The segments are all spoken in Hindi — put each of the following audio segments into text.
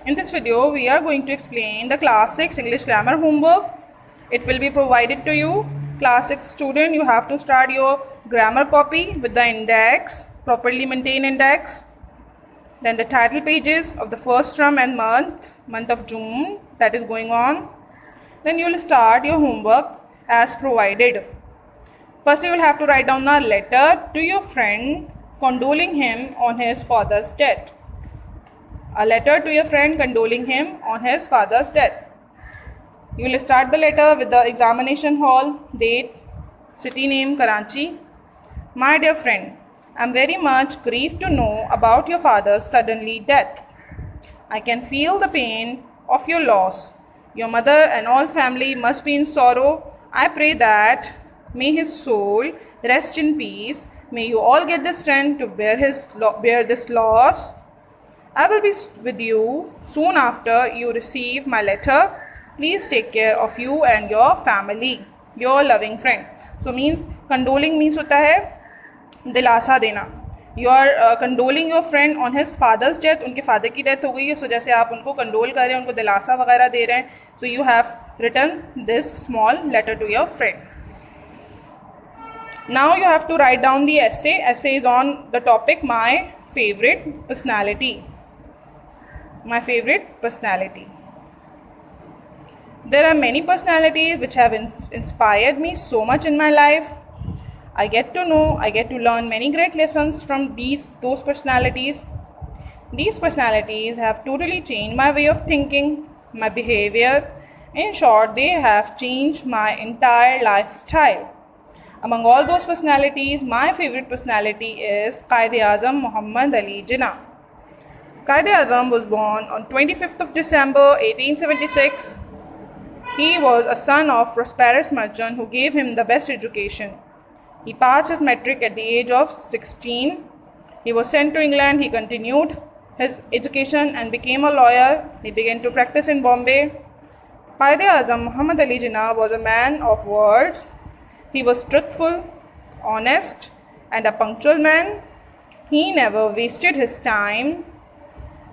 In this video, we are going to explain the Class 6 English Grammar homework. It will be provided to you. Class 6 student, you have to start your grammar copy with the index, properly maintained index. Then the title pages of the first term and month of June that is going on. Then you will start your homework as provided. First, you will have to write down a letter to your friend condoling him on his father's death. A letter to your friend condoling him on his father's death. You will start the letter with the examination hall, date, city name, Karachi. My dear friend, I am very much grieved to know about your father's suddenly death. I can feel the pain of your loss. Your mother and all family must be in sorrow. I pray that may his soul rest in peace. May you all get the strength to bear this loss. I will be with you soon after you receive my letter. Please take care of you and your family. Your loving friend. So means condoling means होता है दिलासा देना. You are condoling your friend on his father's death. उनके father की death हो गई है, so जैसे आप उनको कंडोल कर रहे हैं, उनको दिलासा वगैरह दे रहे हैं. So you have written this small letter to your friend. Now you have to write down the essay. Essay is on the topic my favorite personality. My favorite personality. There are many personalities which have inspired me so much in my life. I get to know, I get to learn many great lessons from those personalities. These personalities have totally changed my way of thinking, my behavior. In short, they have changed my entire lifestyle. Among all those personalities, my favorite personality is Quaid-e-Azam Muhammad Ali Jinnah. Quaid-e-Azam was born on 25th of December 1876. He was a son of prosperous merchant who gave him the best education. He passed his metric at the age of 16. He was sent to England. He continued his education and became a lawyer. He began to practice in Bombay. Quaid-e-Azam Muhammad Ali Jinnah was a man of words. He was truthful, honest, and a punctual man. He never wasted his time.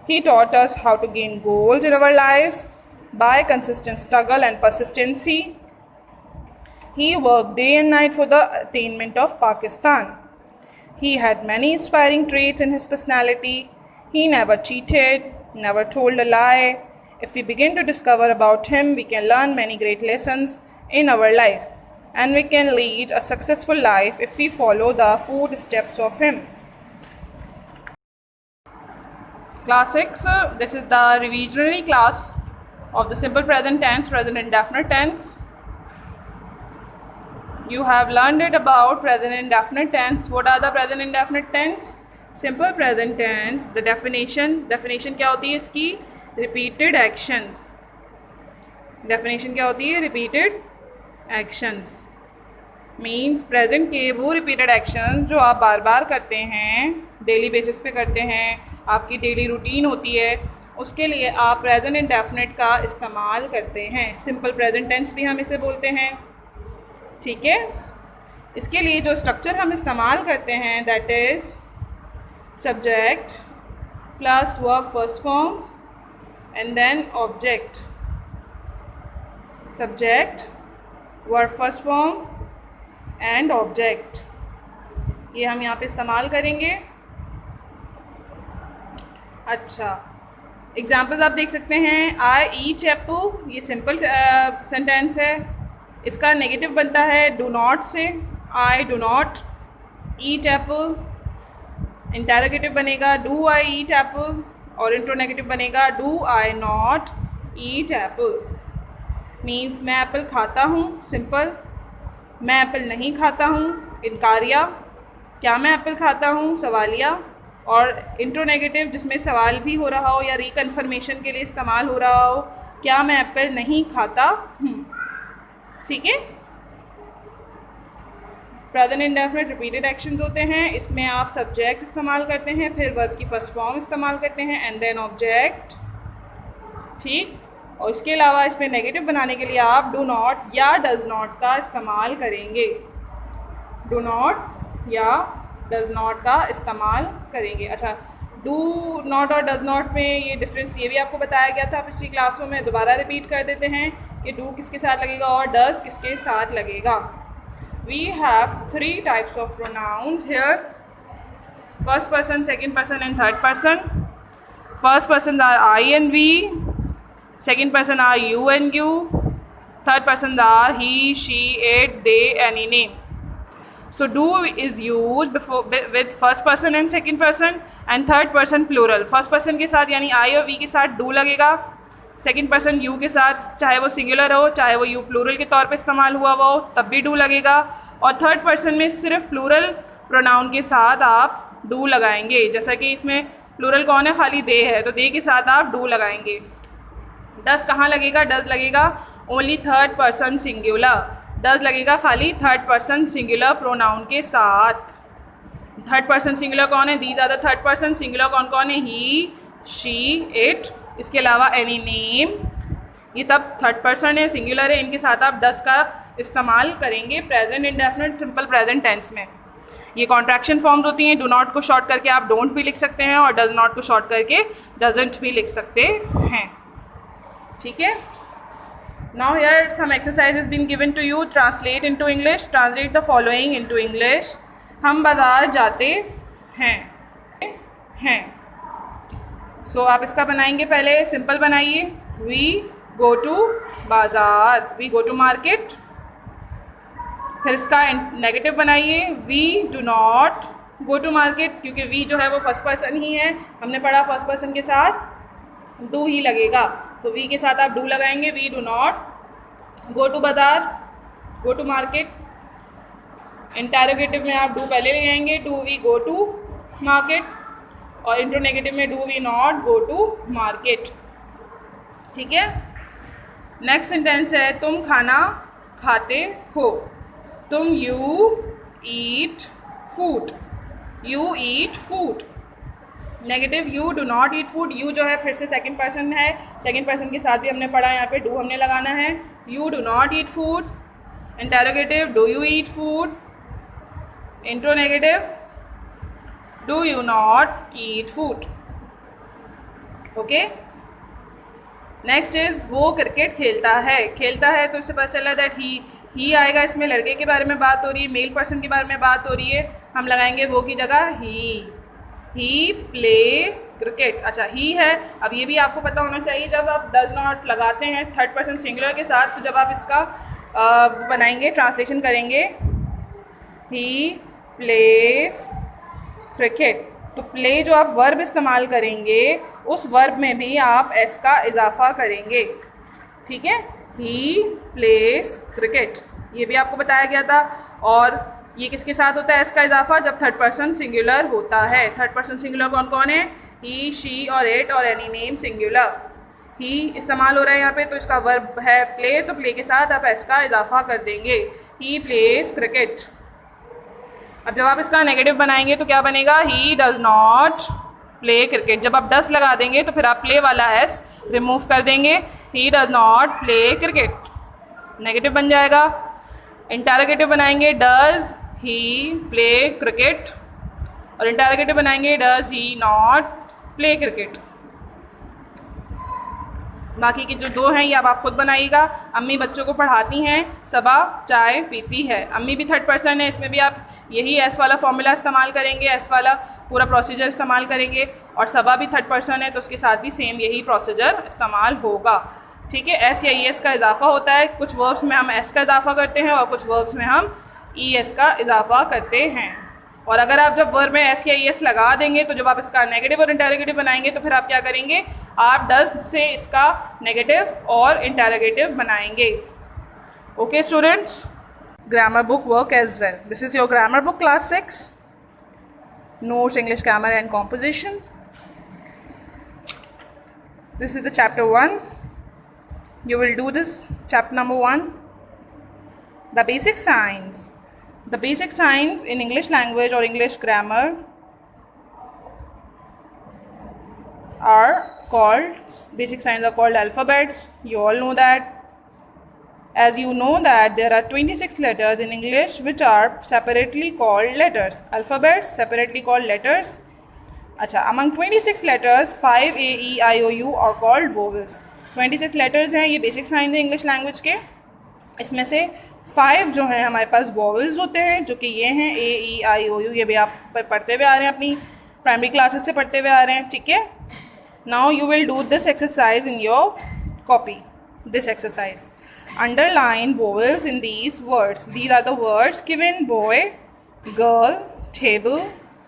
He taught us how to gain goals in our lives by consistent struggle and persistency. He worked day and night for the attainment of Pakistan. He had many inspiring traits in his personality. He never cheated, never told a lie. If we begin to discover about him, we can learn many great lessons in our lives, and we can lead a successful life if we follow the footsteps of him. Class 6, this is the revisionary class of the simple present tense, present indefinite tense. You have learned it about present indefinite tense. What are the present indefinite tense? Simple present tense, the definition क्या होती है इसकी? Repeated actions. Definition क्या होती है? Repeated actions. Means present के वो repeated actions जो आप बार बार करते हैं, डेली बेसिस पे करते हैं, आपकी डेली रूटीन होती है, उसके लिए आप प्रेजेंट इंडेफिनिट का इस्तेमाल करते हैं. सिंपल प्रेजेंट टेंस भी हम इसे बोलते हैं. ठीक है. इसके लिए जो स्ट्रक्चर हम इस्तेमाल करते हैं that is subject plus verb first form and then object. Subject, verb first form and object, ये हम यहाँ पे इस्तेमाल करेंगे. अच्छा, एग्जाम्पल्स आप देख सकते हैं. आई ईट एप्पल, ये सिंपल सेंटेंस है. इसका नेगेटिव बनता है डू नॉट से. I do not eat Apple. Interrogative बनेगा डू आई ईट एप्पल, और इंट्रोनेगेटिव बनेगा do I not eat Apple. Means मैं एप्पल खाता हूँ, सिंपल. मैं एप्पल नहीं खाता हूँ, इनकारिया. क्या मैं एप्पल खाता हूँ, सवालिया. और इंट्रोनेगेटिव जिसमें सवाल भी हो रहा हो या रिकन्फर्मेशन के लिए इस्तेमाल हो रहा हो, क्या मैं एप्पल नहीं खाता हूँ. ठीक है. प्रेजेंट इंडेफिनिट रिपीटेड एक्शंस होते हैं. इसमें आप सब्जेक्ट इस्तेमाल करते हैं, फिर वर्ब की फर्स्ट फॉर्म इस्तेमाल करते हैं एंड देन ऑब्जेक्ट. ठीक. और इसके अलावा इसमें नेगेटिव बनाने के लिए आप डू नॉट या डज नॉट का इस्तेमाल करेंगे. डू नॉट या डज नॉट का इस्तेमाल करेंगे. अच्छा, डू नॉट और डज नॉट में ये डिफरेंस ये भी आपको बताया गया था पिछली क्लासों में, दोबारा रिपीट कर देते हैं कि डू किसके साथ लगेगा और डज किसके साथ लगेगा. We have 3 types of pronouns here, first person, second person and third person. First person are I and we, second person are you and you, third persons are he, she, it, they, any name. So do is used before with first person and second person and third person plural. First person के साथ यानी I और V के साथ do लगेगा, सेकेंड पर्सन यू के साथ चाहे वो सिंगुलर हो चाहे वो यू प्लूरल के तौर पे इस्तेमाल हुआ हो तब भी डू लगेगा, और थर्ड पर्सन में सिर्फ प्लूरल प्रोनाउन के साथ आप डू लगाएंगे. जैसा कि इसमें प्लूरल कौन है, खाली दे है, तो दे के साथ आप डू लगाएंगे. डज कहाँ लगेगा, डज लगेगा only third person singular, does लगेगा खाली थर्ड पर्सन सिंगुलर प्रोनाउन के साथ. थर्ड पर्सन सिंगुलर कौन है, these are the third person singular कौन कौन है, ही, शी, इट, इसके अलावा एनी नेम, ये तब थर्ड पर्सन है, सिंगुलर है, इनके साथ आप डज का इस्तेमाल करेंगे present indefinite simple present tense में. ये कॉन्ट्रैक्शन फॉर्म्स होती हैं. डू नॉट को शॉर्ट करके आप डोंट भी लिख सकते हैं और डज नॉट को शॉर्ट करके डजेंट भी लिख सकते हैं. ठीक है. Now here some exercises been given to you. Translate into English. Translate the following into English. हम बाज़ार जाते हैं. So आप इसका बनाएंगे, पहले सिंपल बनाइए. We go to बाज़ार, we go to market. फिर इसका नेगेटिव बनाइए. We do not go to market, क्योंकि we जो है वो फर्स्ट पर्सन ही है, हमने पढ़ा फर्स्ट पर्सन के साथ डू ही लगेगा, तो वी के साथ आप डू लगाएंगे. We do not go to बाज़ार, गो टू मार्केट. इंटरोगेटिव में आप डू पहले ले आएंगे, do we go to market, और इंट्रोनेगेटिव में do we not go to market. ठीक है. नेक्स्ट सेंटेंस है तुम खाना खाते हो. तुम you eat food, you eat food. Negative you do not eat food, you जो है फिर से सेकंड पर्सन है, सेकंड पर्सन के साथ भी हमने पढ़ा, यहाँ पे डू हमने लगाना है. You do not eat food. Interrogative do you eat food. Interronegative do you not eat food. Okay. Next is वो क्रिकेट खेलता है. खेलता है तो इससे पता चला दैट ही आएगा, इसमें लड़के के बारे में बात हो रही है, मेल पर्सन के बारे में बात हो रही है, हम लगाएंगे वो की जगह ही प्ले क्रिकेट. अच्छा ही है, अब ये भी आपको पता होना चाहिए जब आप डज नॉट लगाते हैं थर्ड पर्सन सिंगुलर के साथ, तो जब आप इसका बनाएंगे ट्रांसलेशन करेंगे ही प्लेस क्रिकेट, तो प्ले जो आप वर्ब इस्तेमाल करेंगे उस वर्ब में भी आप एस का इजाफा करेंगे. ठीक है. ही प्लेस क्रिकेट, ये भी आपको बताया गया था. और ये किसके साथ होता है एस का इजाफा, जब थर्ड पर्सन सिंगुलर होता है. थर्ड पर्सन सिंगुलर कौन कौन है, ही, शी और इट और एनी नेम सिंगुलर. ही इस्तेमाल हो रहा है यहाँ पे, तो इसका वर्ब है प्ले, तो प्ले के साथ आप एस का इजाफा कर देंगे. ही प्लेस क्रिकेट. अब जब आप इसका नेगेटिव बनाएंगे तो क्या बनेगा, he does not play cricket. जब आप डज लगा देंगे तो फिर आप प्ले वाला एस रिमूव कर देंगे. He does not play cricket, negative बन जाएगा. इंटरोगेटिव बनाएंगे डज ही प्ले क्रिकेट, और इंटरोगेटिव बनाएंगे does he not play cricket. बाकी के जो दो हैं ये अब आप खुद बनाइएगा. अम्मी बच्चों को पढ़ाती हैं, सबा चाय पीती है. अम्मी भी थर्ड पर्सन है, इसमें भी आप यही एस वाला फॉर्मूला इस्तेमाल करेंगे, एस वाला पूरा प्रोसीजर इस्तेमाल करेंगे. और सबा भी थर्ड पर्सन है, तो उसके साथ भी सेम यही प्रोसीजर इस्तेमाल होगा. ठीक है. एस या ई एस का इजाफा होता है, कुछ वर्ब्स में हम एस का इजाफा करते हैं और कुछ वर्ब्स में हम ई एस का इजाफा करते हैं. और अगर आप जब वर्ब में एस या ई एस लगा देंगे तो जब आप इसका नेगेटिव और इंटरोगेटिव बनाएंगे तो फिर आप क्या करेंगे, आप डज से इसका नेगेटिव और इंटरोगेटिव बनाएंगे. Okay students, grammar book work as well. This is your grammar book class 6, notes English grammar and composition. This is the chapter 1. You will do this chapter number 1. The basic signs. The basic signs in English language or English grammar are called, basic signs are called alphabets. You all know that. As you know that there are 26 letters in English which are separately called letters. Alphabets separately called letters. अच्छा, among 26 letters 5 A E I O U are called vowels. 26 letters हैं, ये बेसिक साइन है इंग्लिश लैंग्वेज के। इसमें से 5 जो हैं हमारे पास वोवेल्स होते हैं, जो कि ये हैं ए ई आई ओ यू। ये भी आप पढ़ते हुए आ रहे हैं, अपनी प्राइमरी क्लासेस से पढ़ते हुए आ रहे हैं, ठीक है। Now you will do this exercise in your copy. This exercise, underline vowels in these words. These are the words given: boy, girl, table,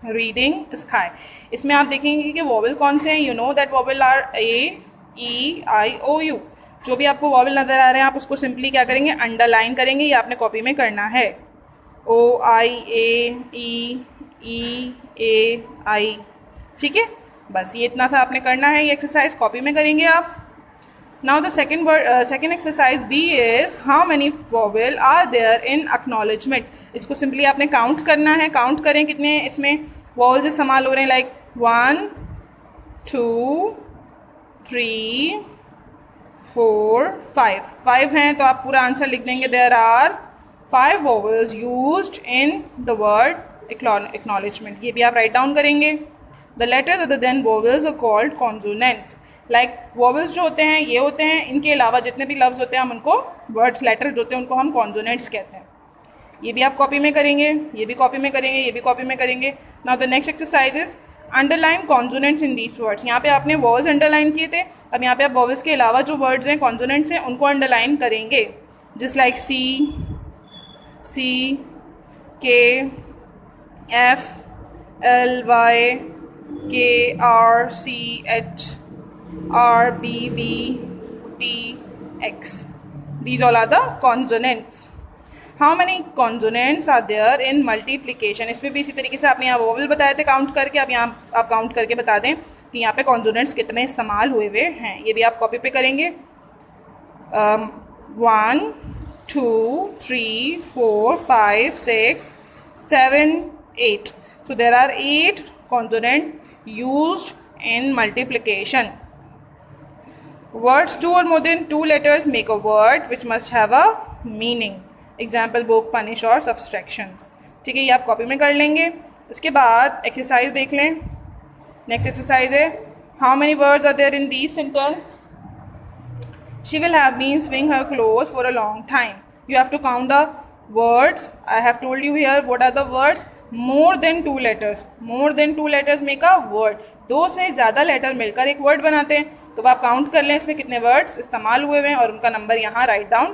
reading, sky. इसमें आप देखेंगे कि वोवेल कौन से हैं। You know that vowel are A E I O U. जो भी आपको वोवेल नज़र आ रहे हैं आप उसको सिंपली क्या करेंगे, अंडरलाइन करेंगे। ये आपने कॉपी में करना है। ओ आई ए आई, ठीक है। बस ये इतना था आपने करना है। ये एक्सरसाइज कॉपी में करेंगे आप। Now the second exercise B is how many vowel are there in acknowledgement. इसको सिंपली आपने काउंट करना है। काउंट करें कितने इसमें वोवेल्स इस्तेमाल हो रहे हैं, लाइक 1 2 3 4 5 हैं, तो आप पूरा आंसर लिख देंगे। There are 5 vowels used in the word acknowledgement. ये भी आप राइट डाउन करेंगे। The letters other than vowels are called consonants. Like vowels जो होते हैं ये होते हैं, इनके अलावा जितने भी लफ्ज़ होते हैं हम उनको वर्ड्स लेटर जो होते हैं उनको हम कॉन्सोनेंट्स कहते हैं। ये भी आप कॉपी में करेंगे, ये भी कॉपी में करेंगे, ये भी कॉपी में करेंगे। Now the next exercise is underline consonants in these words. यहाँ पे आपने वोवेल्स अंडरलाइन किए थे, अब यहाँ पे आप वोवेल्स के अलावा जो वर्ड्स हैं कॉन्सोनेंट्स हैं उनको अंडरलाइन करेंगे। Just like C K F L Y K R C H R B B T X. These all are the consonants. How many consonants are there in multiplication? इसमें भी इसी तरीके से आपने यहाँ वोवेल बताए थे काउंट करके। अब यहाँ आप काउंट करके बता दें कि यहाँ पे कॉन्सोनेंट्स कितने इस्तेमाल हुए हुए हैं। ये भी आप कॉपी पे करेंगे। 1 2 3 4 5 6 7 8. So there are 8 consonants used in multiplication. Words 2 or more than 2 letters make a word which must have a meaning. Example book, punish और subtractions. ठीक है, ये आप कॉपी में कर लेंगे। इसके बाद एक्सरसाइज देख लें। नेक्स्ट एक्सरसाइज है how many words are there in these sentence? She will have been swinging her clothes for a long time. You have to count the words. I have told you here what are the words. More than 2 letters. More than 2 letters make a word. 2 से ज़्यादा लेटर मिलकर एक वर्ड बनाते हैं। तो आप काउंट कर लें इसमें कितने वर्ड्स इस्तेमाल हुए हैं और उनका नंबर यहाँ राइट डाउन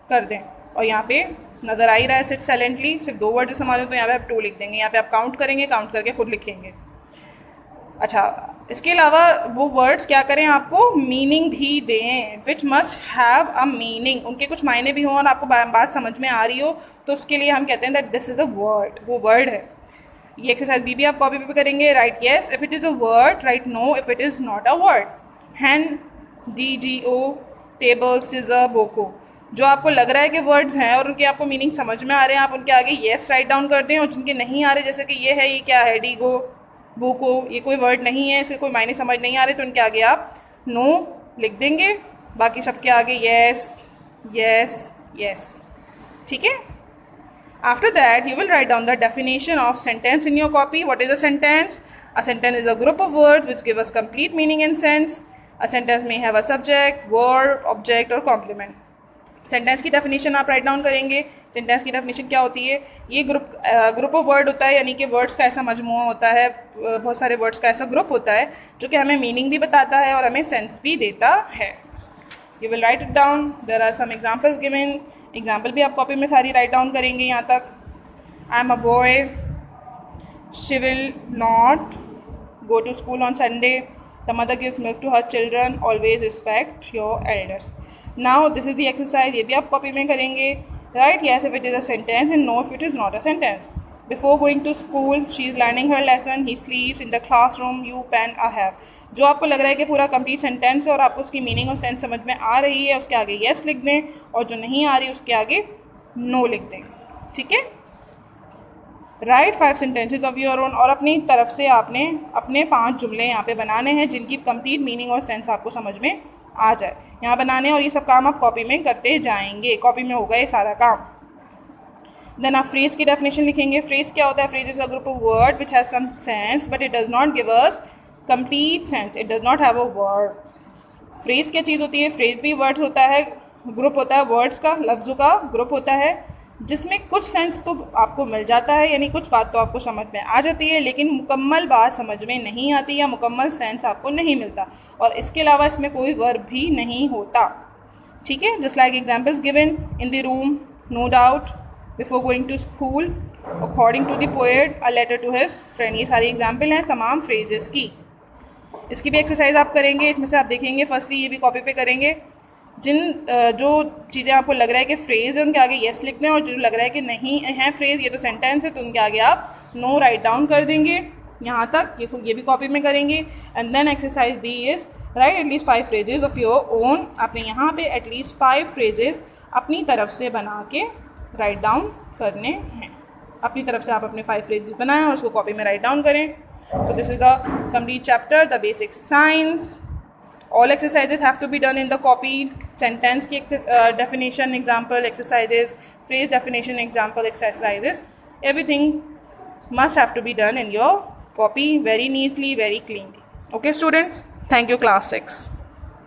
कर दें। और यहाँ पे नज़र आ ही रहा है सिट साइलेंटली, सिर्फ 2 वर्ड इस्तेमाल हो तो यहाँ पे आप 2 लिख देंगे। यहाँ पे आप काउंट करेंगे, काउंट करके खुद लिखेंगे। अच्छा, इसके अलावा वो वर्ड्स क्या करें, आपको मीनिंग भी दें। Which must have a meaning, उनके कुछ मायने भी हों और आपको बात समझ में आ रही हो तो उसके लिए हम कहते हैं that this is a word, वो वर्ड है। ये एक्सरसाइज भी आप कॉपी पे करेंगे। Write yes if it is a word, write no if it is not a word. Hen, DGO, table, Caesar, बोको। जो आपको लग रहा है कि वर्ड्स हैं और उनके आपको मीनिंग समझ में आ रहे हैं, आप उनके आगे येस राइट डाउन कर दें। और जिनके नहीं आ रहे, जैसे कि ये है, ये क्या है, डीगो, बुको, ये कोई वर्ड नहीं है, इसके कोई मायने समझ नहीं आ रहे, तो उनके आगे आप नो लिख देंगे। बाकी सबके आगे येस येस येस। ठीक है। After that, you will write down the definition of sentence in your copy. What is a sentence? A sentence is a group of words which give us complete meaning and sense. A sentence may have a subject, verb, object और complement. सेंटेंस की डेफिनेशन आप राइट डाउन करेंगे। सेंटेंस की डेफिनेशन क्या होती है? ये ग्रुप ऑफ वर्ड होता है, यानी कि वर्ड्स का ऐसा मजमूआ होता है, बहुत सारे वर्ड्स का ऐसा ग्रुप होता है जो कि हमें मीनिंग भी बताता है और हमें सेंस भी देता है। You will write it down. There are some examples given. Example भी आप कॉपी में सारी राइट डाउन करेंगे यहाँ तक। I am a boy, she will not go to school on Sunday, the mother gives milk to her children, always respect your elders. Now this is the exercise, ये भी आप कॉपी में करेंगे। Write yes if it is a sentence and no if it is not a sentence. Before going to school she is learning her lesson, he sleeps in the classroom, you pen a have. जो आपको लग रहा है कि पूरा कंप्लीट सेंटेंस है और आपको उसकी मीनिंग और सेंस समझ में आ रही है, उसके आगे येस लिख दें, और जो नहीं आ रही उसके आगे नो लिख दें। ठीक है। Right 5 sentences of your own, और अपनी तरफ से आपने अपने 5 जुमले यहाँ पे बनाने हैं जिनकी कंप्लीट मीनिंग और सेंस आपको समझ में आ जाए। यहाँ बनाने, और ये सब काम आप कॉपी में करते जाएंगे। कॉपी में होगा ये सारा काम। देन आप फ्रेज की डेफिनेशन लिखेंगे. फ्रेज क्या होता है? Phrase is a group of word which has some sense but it does not give us complete sense. It does not have a word. Phrase क्या चीज़ होती है? फ्रेज भी वर्ड्स होता है, ग्रुप होता है वर्ड्स का, लफ्ज़ों का ग्रुप होता है जिसमें कुछ सेंस तो आपको मिल जाता है, यानी कुछ बात तो आपको समझ में आ जाती है, लेकिन मुकम्मल बात समझ में नहीं आती या मुकम्मल सेंस आपको नहीं मिलता. और इसके अलावा इसमें कोई वर्ब भी नहीं होता. ठीक है. Just like examples given in the room, no doubt, before going to school, according to the poet, a letter to his friend. ये सारी एग्जाम्पल हैं तमाम फ्रेजेस की. इसकी भी एक्सरसाइज आप करेंगे. इसमें से आप देखेंगे फर्स्टली ये भी कॉपी पे करेंगे. जिन जो चीज़ें आपको लग रहा है कि फ्रेज़ है उनके आगे येस लिख दें, और जो लग रहा है कि नहीं है फ्रेज़, ये तो सेंटेंस है, तो उनके आगे आप नो राइट डाउन कर देंगे. यहाँ तक ये भी कॉपी में करेंगे. And then exercise B is write at least 5 phrases of your own. आपने यहाँ पे एटलीस्ट 5 फ्रेजेस अपनी तरफ से बना के राइट डाउन करने हैं. अपनी तरफ से आप अपने 5 फ्रेजेस बनाएं और उसको कॉपी में राइट डाउन करें. So this is the complete chapter, the basic science. All exercises have to be done in the copied sentence की definition example exercises, phrase definition example exercises. Everything must have to be done in your copy very neatly, very cleanly. Okay students, thank you class 6.